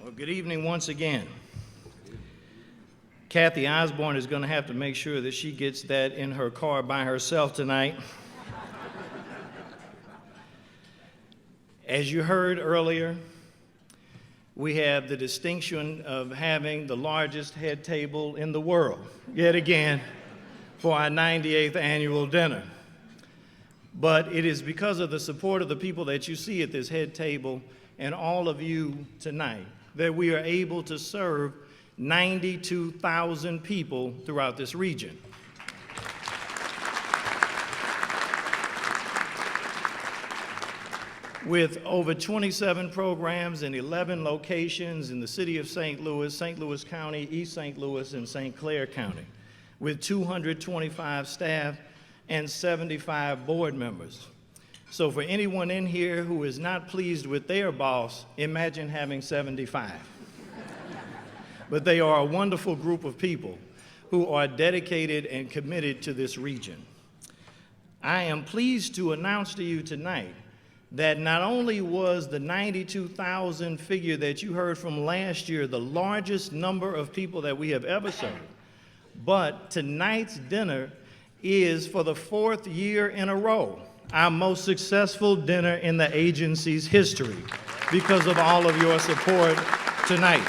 Well, good evening once again. Kathy Osborne is going to have to make sure that she gets that in her car by herself tonight. As you heard earlier, we have the distinction of having the largest head table in the world, yet again, for our 98th annual dinner. But it is because of the support of the people that you see at this head table and all of you tonight that we are able to serve 92,000 people throughout this region. With over 27 programs in 11 locations in the city of St. Louis County, East St. Louis, and St. Clair County, with 225 staff and 75 board members. So for anyone in here who is not pleased with their boss, imagine having 75. But they are a wonderful group of people who are dedicated and committed to this region. I am pleased to announce to you tonight that not only was the 92,000 figure that you heard from last year the largest number of people that we have ever served, but tonight's dinner is, for the 4th year in a row, our most successful dinner in the agency's history because of all of your support tonight.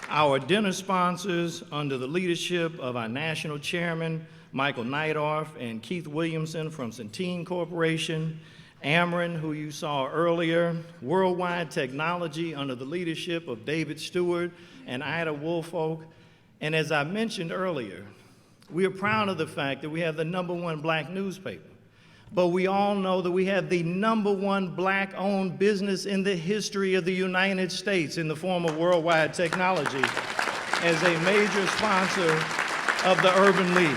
Our dinner sponsors, under the leadership of our national chairman, Michael Neidorff, and Keith Williamson from Centene Corporation, Ameren, who you saw earlier, Worldwide Technology under the leadership of David Stewart and Ida Woolfolk, and as I mentioned earlier, we are proud of the fact that we have the #1 black newspaper, but we all know that we have the #1 black-owned business in the history of the United States in the form of Worldwide Technology as a major sponsor of the Urban League.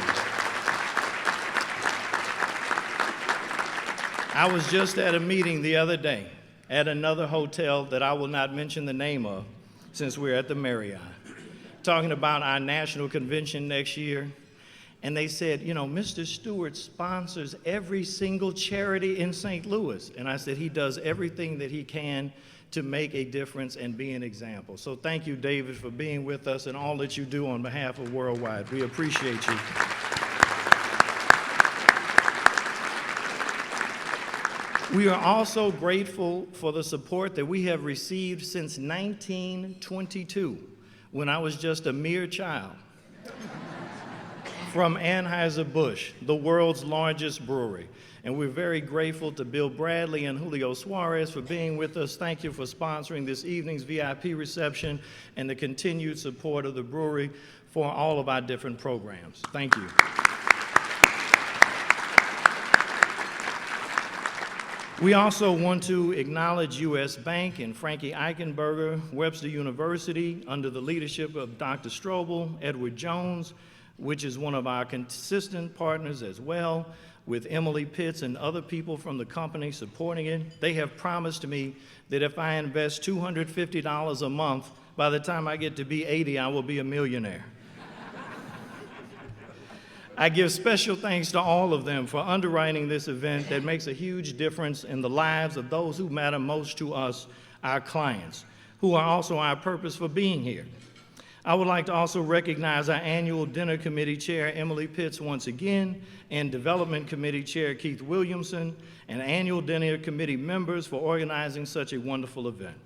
I was just at a meeting the other day at another hotel that I will not mention the name of since we're at the Marriott, talking about our national convention next year. And they said, you know, Mr. Stewart sponsors every single charity in St. Louis. And I said, he does everything that he can to make a difference and be an example. So thank you, David, for being with us and all that you do on behalf of Worldwide. We appreciate you. We are also grateful for the support that we have received since 1922, when I was just a mere child, from Anheuser-Busch, the world's largest brewery. And we're very grateful to Bill Bradley and Julio Suarez for being with us. Thank you for sponsoring this evening's VIP reception and the continued support of the brewery for all of our different programs. Thank you. We also want to acknowledge U.S. Bank and Frankie Eichenberger, Webster University, under the leadership of Dr. Strobel, Edward Jones, which is one of our consistent partners as well, with Emily Pitts and other people from the company supporting it. They have promised me that if I invest $250 a month, by the time I get to be 80, I will be a millionaire. I give special thanks to all of them for underwriting this event that makes a huge difference in the lives of those who matter most to us, our clients, who are also our purpose for being here. I would like to also recognize our annual dinner committee chair, Emily Pitts, once again, and development committee chair, Keith Williamson, and annual dinner committee members for organizing such a wonderful event.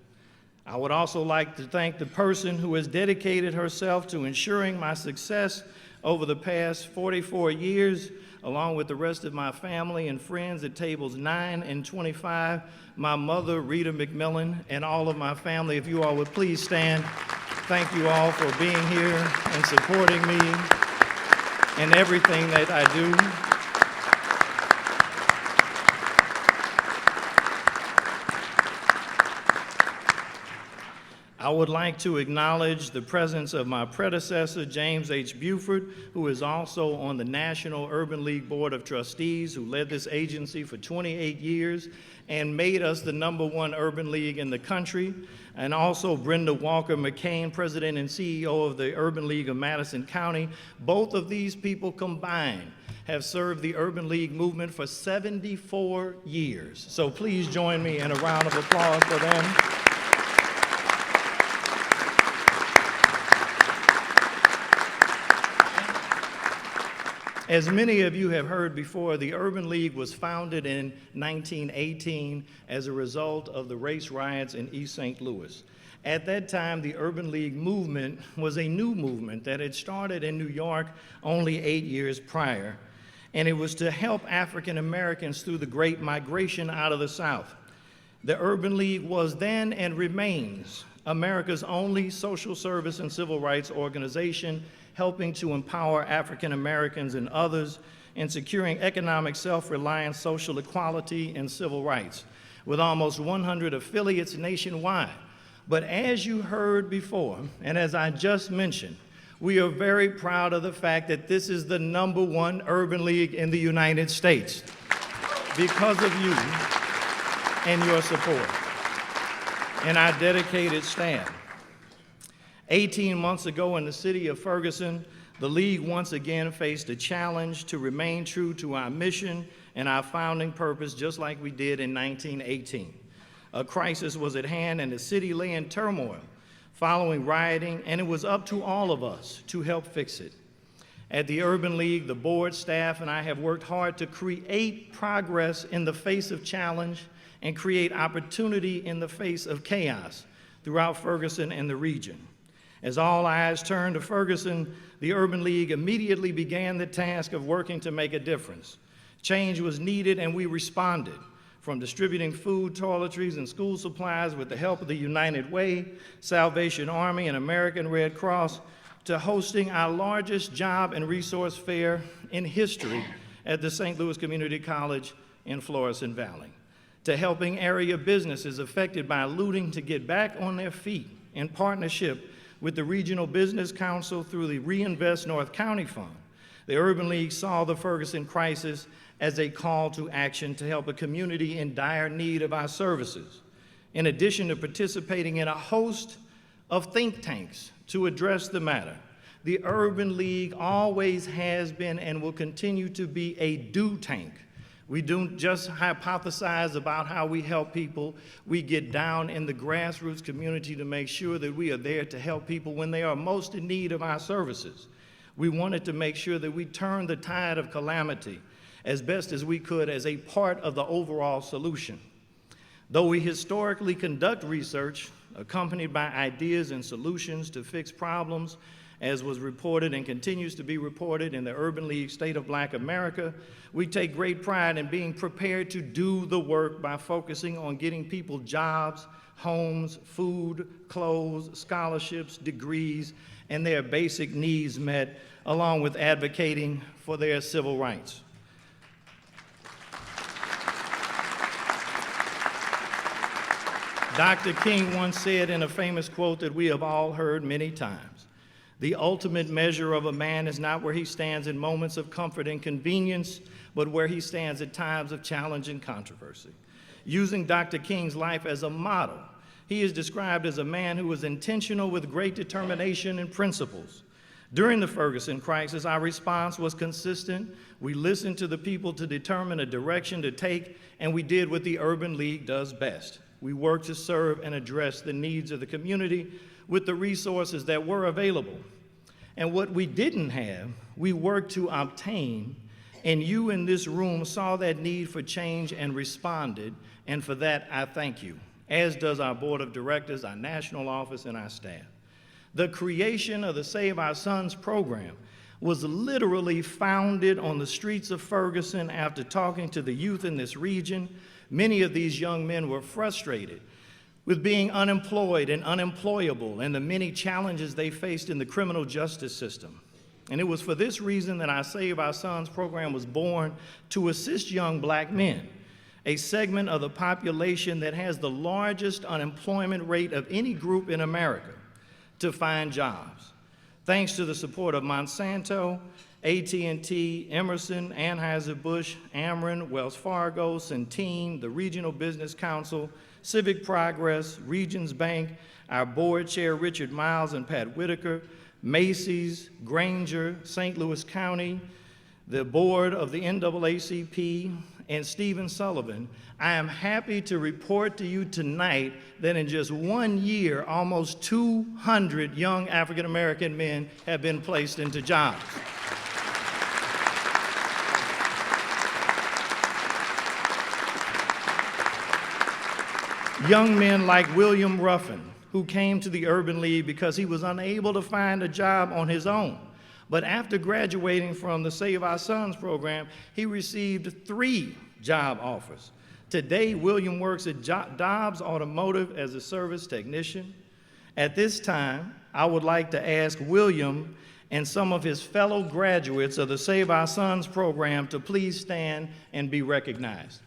I would also like to thank the person who has dedicated herself to ensuring my success over the past 44 years, along with the rest of my family and friends at tables 9 and 25, my mother, Rita McMillan, and all of my family. If you all would please stand. Thank you all for being here and supporting me in everything that I do. I would like to acknowledge the presence of my predecessor, James H. Buford, who is also on the National Urban League Board of Trustees, who led this agency for 28 years and made us the #1 urban league in the country. And also Brenda Walker McCain, President and CEO of the Urban League of Madison County. Both of these people combined have served the Urban League movement for 74 years. So please join me in a round of applause for them. As many of you have heard before, the Urban League was founded in 1918 as a result of the race riots in East St. Louis. At that time, the Urban League movement was a new movement that had started in New York only 8 years prior, and it was to help African Americans through the Great Migration out of the South. The Urban League was then and remains America's only social service and civil rights organization, helping to empower African Americans and others in securing economic self-reliance, social equality, and civil rights, with almost 100 affiliates nationwide. But as you heard before, and as I just mentioned, we are very proud of the fact that this is the #1 urban league in the United States because of you and your support and our dedicated staff. 18 months ago in the city of Ferguson, the League once again faced a challenge to remain true to our mission and our founding purpose, just like we did in 1918. A crisis was at hand and the city lay in turmoil following rioting, and it was up to all of us to help fix it. At the Urban League, the board, staff, and I have worked hard to create progress in the face of challenge and create opportunity in the face of chaos throughout Ferguson and the region. As all eyes turned to Ferguson, the Urban League immediately began the task of working to make a difference. Change was needed, and we responded, from distributing food, toiletries, and school supplies with the help of the United Way, Salvation Army, and American Red Cross, to hosting our largest job and resource fair in history at the St. Louis Community College in Florissant Valley, to helping area businesses affected by looting to get back on their feet in partnership with the Regional Business Council through the Reinvest North County Fund. The Urban League saw the Ferguson crisis as a call to action to help a community in dire need of our services. In addition to participating in a host of think tanks to address the matter, the Urban League always has been and will continue to be a do tank. We don't just hypothesize about how we help people. We get down in the grassroots community to make sure that we are there to help people when they are most in need of our services. We wanted to make sure that we turn the tide of calamity as best as we could as a part of the overall solution. Though we historically conduct research accompanied by ideas and solutions to fix problems, as was reported and continues to be reported in the Urban League State of Black America, we take great pride in being prepared to do the work by focusing on getting people jobs, homes, food, clothes, scholarships, degrees, and their basic needs met, along with advocating for their civil rights. Dr. King once said in a famous quote that we have all heard many times, "The ultimate measure of a man is not where he stands in moments of comfort and convenience, but where he stands at times of challenge and controversy." Using Dr. King's life as a model, he is described as a man who was intentional with great determination and principles. During the Ferguson crisis, our response was consistent. We listened to the people to determine a direction to take, and we did what the Urban League does best. We worked to serve and address the needs of the community with the resources that were available. And what we didn't have, we worked to obtain, and you in this room saw that need for change and responded, and for that I thank you, as does our board of directors, our national office, and our staff. The creation of the Save Our Sons program was literally founded on the streets of Ferguson after talking to the youth in this region. Many of these young men were frustrated with being unemployed and unemployable and the many challenges they faced in the criminal justice system. And it was for this reason that our Save Our Sons program was born, to assist young black men, a segment of the population that has the largest unemployment rate of any group in America, to find jobs. Thanks to the support of Monsanto, AT&T, Emerson, Anheuser-Busch, Ameren, Wells Fargo, Centene, the Regional Business Council, Civic Progress, Regions Bank, our board chair Richard Miles and Pat Whitaker, Macy's, Granger, St. Louis County, the board of the NAACP, and Stephen Sullivan, I am happy to report to you tonight that in just 1 year, almost 200 young African American men have been placed into jobs. Young men like William Ruffin, who came to the Urban League because he was unable to find a job on his own. But after graduating from the Save Our Sons program, he received 3 job offers. Today, William works at Dobbs Automotive as a service technician. At this time, I would like to ask William and some of his fellow graduates of the Save Our Sons program to please stand and be recognized.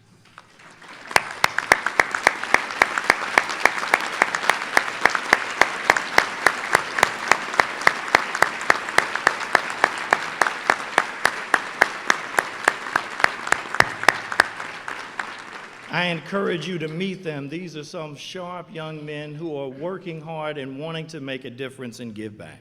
I encourage you to meet them. These are some sharp young men who are working hard and wanting to make a difference and give back.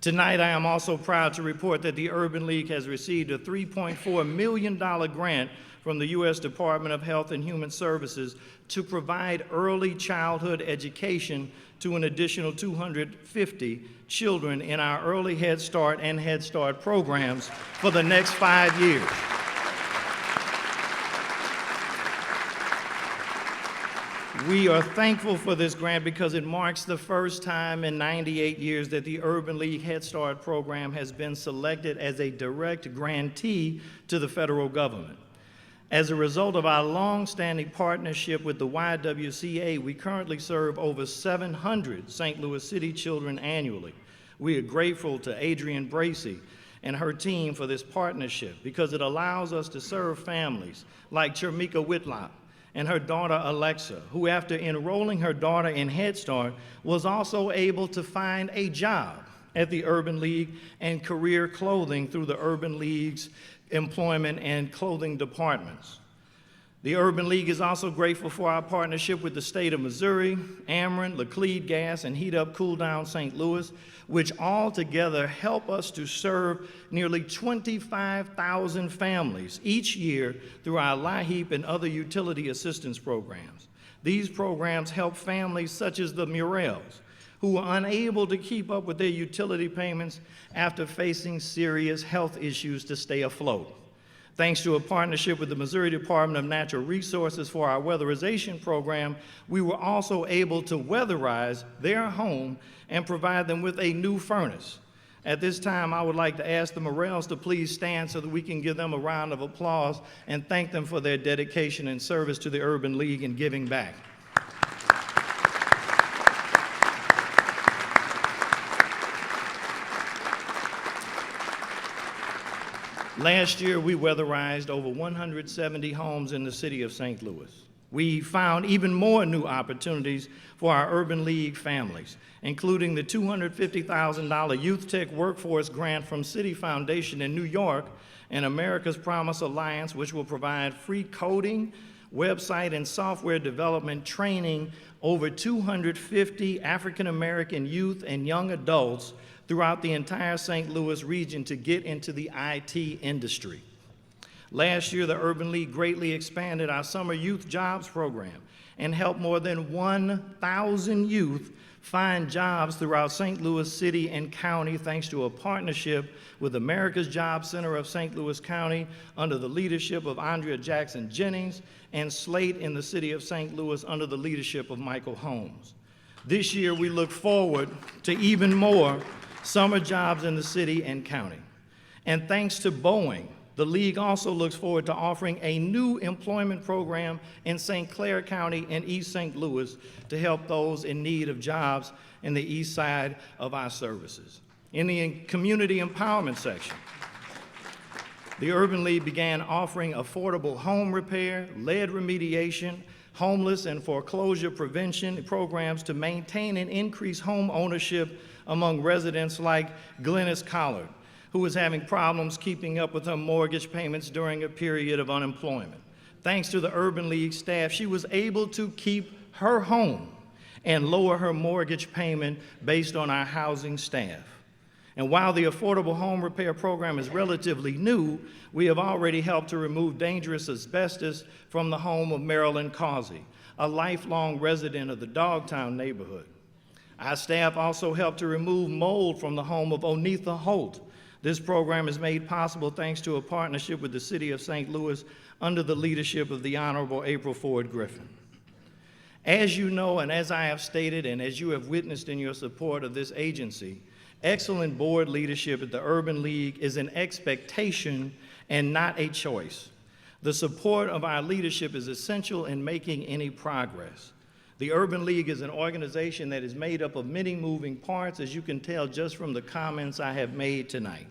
Tonight, I am also proud to report that the Urban League has received a $3.4 million grant from the U.S. Department of Health and Human Services to provide early childhood education to an additional 250 children in our early Head Start and Head Start programs for the next 5 years. We are thankful for this grant because it marks the first time in 98 years that the Urban League Head Start program has been selected as a direct grantee to the federal government. As a result of our long-standing partnership with the YWCA, we currently serve over 700 St. Louis City children annually. We are grateful to Adrienne Bracey and her team for this partnership because it allows us to serve families like Chermika Whitlock and her daughter Alexa, who after enrolling her daughter in Head Start was also able to find a job at the Urban League and career clothing through the Urban League's employment and clothing departments. The Urban League is also grateful for our partnership with the state of Missouri, Ameren, Laclede Gas, and Heat Up Cool Down St. Louis, which all together help us to serve nearly 25,000 families each year through our LIHEAP and other utility assistance programs. These programs help families such as the Murrells, who are unable to keep up with their utility payments after facing serious health issues to stay afloat. Thanks to a partnership with the Missouri Department of Natural Resources for our weatherization program, we were also able to weatherize their home and provide them with a new furnace. At this time, I would like to ask the Morrells to please stand so that we can give them a round of applause and thank them for their dedication and service to the Urban League and giving back. Last year, we weatherized over 170 homes in the city of St. Louis. We found even more new opportunities for our Urban League families, including the $250,000 Youth Tech Workforce Grant from City Foundation in New York and America's Promise Alliance, which will provide free coding, website, and software development training over 250 African American youth and young adults throughout the entire St. Louis region to get into the IT industry. Last year, the Urban League greatly expanded our summer youth jobs program and helped more than 1,000 youth find jobs throughout St. Louis City and County thanks to a partnership with America's Job Center of St. Louis County under the leadership of Andrea Jackson Jennings and Slate in the city of St. Louis under the leadership of Michael Holmes. This year, we look forward to even more summer jobs in the city and county. And thanks to Boeing, the League also looks forward to offering a new employment program in St. Clair County and East St. Louis to help those in need of jobs in the east side of our services. In the community empowerment section, the Urban League began offering affordable home repair, lead remediation, homeless and foreclosure prevention programs to maintain and increase home ownership among residents like Glennis Collard, who was having problems keeping up with her mortgage payments during a period of unemployment. Thanks to the Urban League staff, she was able to keep her home and lower her mortgage payment based on our housing staff. And while the affordable home repair program is relatively new, we have already helped to remove dangerous asbestos from the home of Marilyn Causey, a lifelong resident of the Dogtown neighborhood. Our staff also helped to remove mold from the home of Onetha Holt. This program is made possible thanks to a partnership with the City of St. Louis under the leadership of the Honorable April Ford Griffin. As you know, and as I have stated, and as you have witnessed in your support of this agency, excellent board leadership at the Urban League is an expectation and not a choice. The support of our leadership is essential in making any progress. The Urban League is an organization that is made up of many moving parts, as you can tell just from the comments I have made tonight.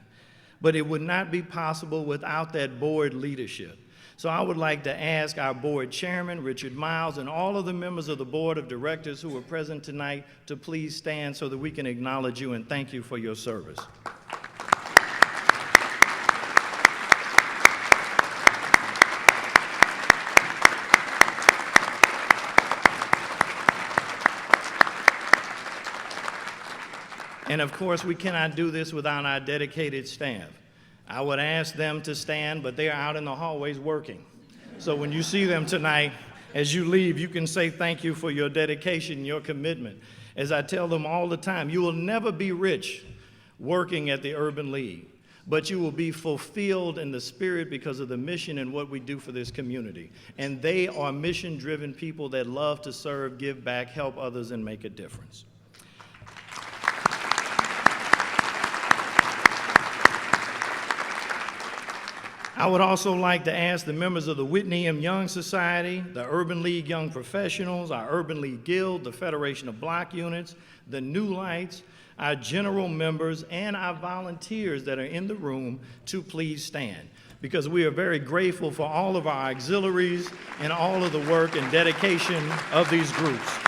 But it would not be possible without that board leadership. So I would like to ask our board chairman, Richard Miles, and all of the members of the board of directors who are present tonight to please stand so that we can acknowledge you and thank you for your service. And of course, we cannot do this without our dedicated staff. I would ask them to stand, but they're out in the hallways working. So when you see them tonight, as you leave, you can say thank you for your dedication, your commitment. As I tell them all the time, you will never be rich working at the Urban League, but you will be fulfilled in the spirit because of the mission and what we do for this community. And they are mission-driven people that love to serve, give back, help others, and make a difference. I would also like to ask the members of the Whitney M. Young Society, the Urban League Young Professionals, our Urban League Guild, the Federation of Block Units, the New Lights, our general members, and our volunteers that are in the room to please stand, because we are very grateful for all of our auxiliaries and all of the work and dedication of these groups.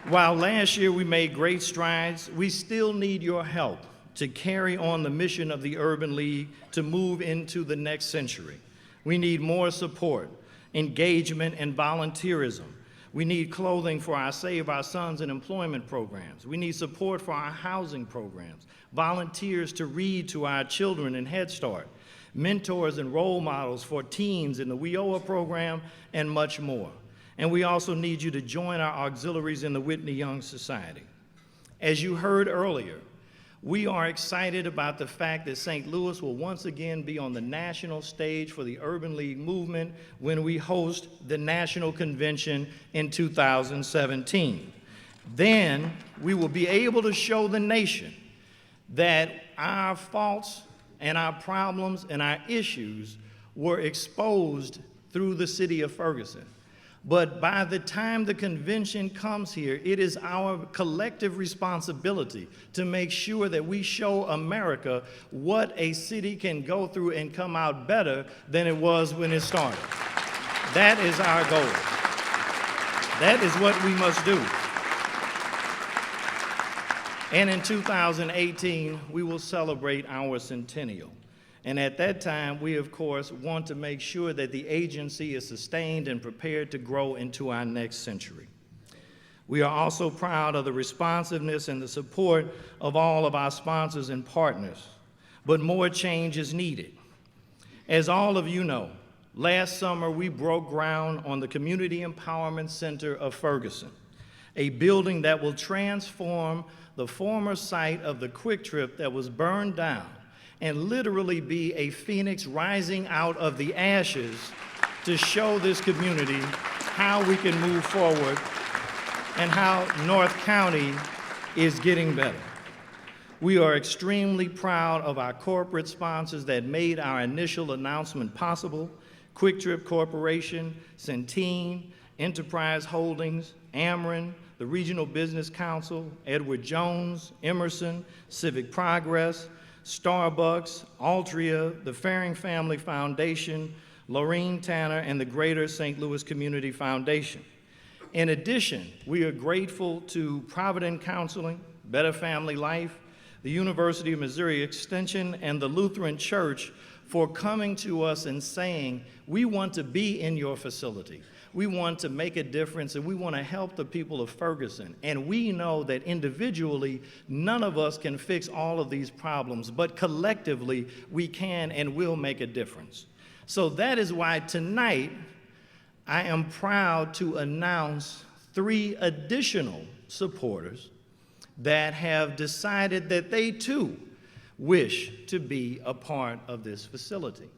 While last year we made great strides, we still need your help to carry on the mission of the Urban League to move into the next century. We need more support, engagement, and volunteerism. We need clothing for our Save Our Sons and employment programs. We need support for our housing programs, volunteers to read to our children in Head Start, mentors and role models for teens in the WIOA program, and much more. And we also need you to join our auxiliaries in the Whitney Young Society. As you heard earlier, we are excited about the fact that St. Louis will once again be on the national stage for the Urban League movement when we host the National Convention in 2017. Then we will be able to show the nation that our faults and our problems and our issues were exposed through the city of Ferguson. But by the time the convention comes here, it is our collective responsibility to make sure that we show America what a city can go through and come out better than it was when it started. That is our goal. That is what we must do. And in 2018, we will celebrate our centennial. And at that time, we, of course, want to make sure that the agency is sustained and prepared to grow into our next century. We are also proud of the responsiveness and the support of all of our sponsors and partners, but more change is needed. As all of you know, last summer we broke ground on the Community Empowerment Center of Ferguson, a building that will transform the former site of the Quick Trip that was burned down and literally be a phoenix rising out of the ashes to show this community how we can move forward and how North County is getting better. We are extremely proud of our corporate sponsors that made our initial announcement possible: Quick Trip Corporation, Centene, Enterprise Holdings, Ameren, the Regional Business Council, Edward Jones, Emerson, Civic Progress, Starbucks, Altria, the Faring Family Foundation, Lorraine Tanner, and the Greater St. Louis Community Foundation. In addition, we are grateful to Provident Counseling, Better Family Life, the University of Missouri Extension, and the Lutheran Church for coming to us and saying, we want to be in your facility. We want to make a difference, and we want to help the people of Ferguson. And we know that individually, none of us can fix all of these problems, but collectively, we can and will make a difference. So that is why tonight, I am proud to announce 3 additional supporters that have decided that they too wish to be a part of this facility.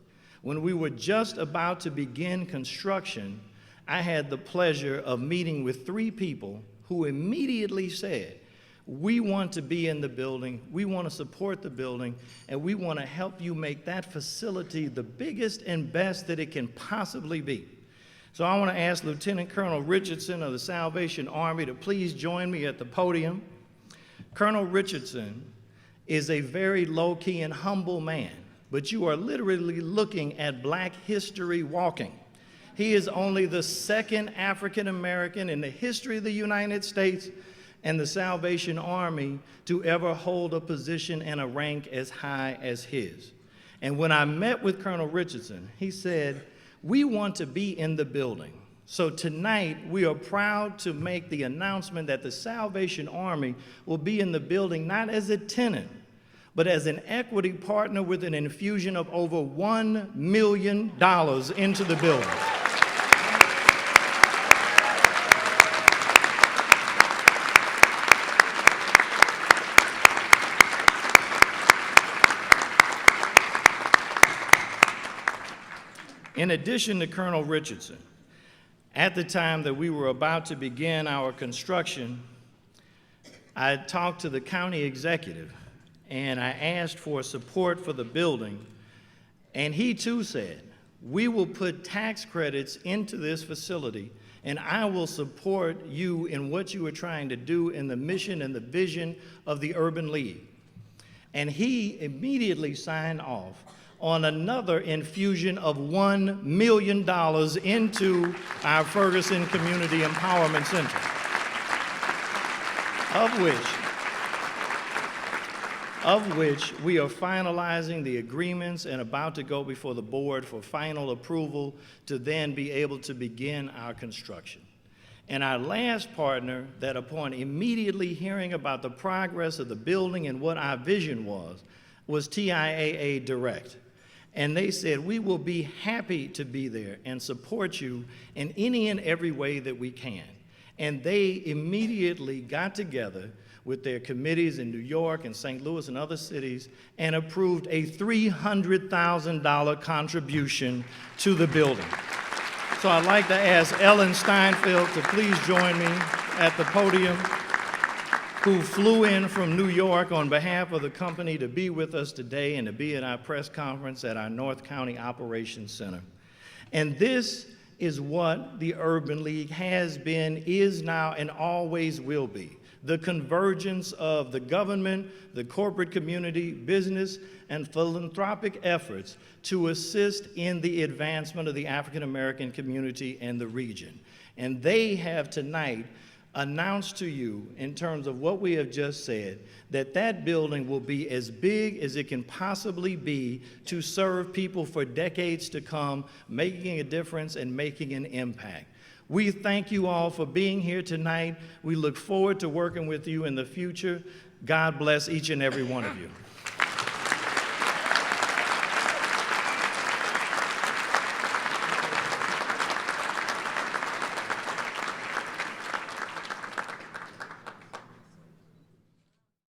When we were just about to begin construction, I had the pleasure of meeting with 3 people who immediately said, we want to be in the building, we want to support the building, and we want to help you make that facility the biggest and best that it can possibly be. So I want to ask Lieutenant Colonel Richardson of the Salvation Army to please join me at the podium. Colonel Richardson is a very low-key and humble man, but you are literally looking at Black history walking. He is only the 2nd African American in the history of the United States and the Salvation Army to ever hold a position and a rank as high as his. And when I met with Colonel Richardson, he said, we want to be in the building. So tonight, we are proud to make the announcement that the Salvation Army will be in the building not as a tenant, but as an equity partner with an infusion of over $1 million into the building. In addition to Colonel Richardson, at the time that we were about to begin our construction, I talked to the county executive and I asked for support for the building, and he too said, we will put tax credits into this facility and I will support you in what you are trying to do in the mission and the vision of the Urban League. And he immediately signed off on another infusion of $1 million into our Ferguson Community Empowerment Center, of which we are finalizing the agreements and about to go before the board for final approval to then be able to begin our construction. And our last partner that upon immediately hearing about the progress of the building and what our vision was TIAA Direct. And they said, we will be happy to be there and support you in any and every way that we can. And they immediately got together with their committees in New York and St. Louis and other cities and approved a $300,000 contribution to the building. So I'd like to ask Ellen Steinfeld to please join me at the podium, who flew in from New York on behalf of the company to be with us today and to be at our press conference at our North County Operations Center. And this is what the Urban League has been, is now, and always will be. The convergence of the government, the corporate community, business, and philanthropic efforts to assist in the advancement of the African American community and the region. And they have tonight announced to you, in terms of what we have just said, that that building will be as big as it can possibly be to serve people for decades to come, making a difference and making an impact. We thank you all for being here tonight. We look forward to working with you in the future. God bless each and every one of you.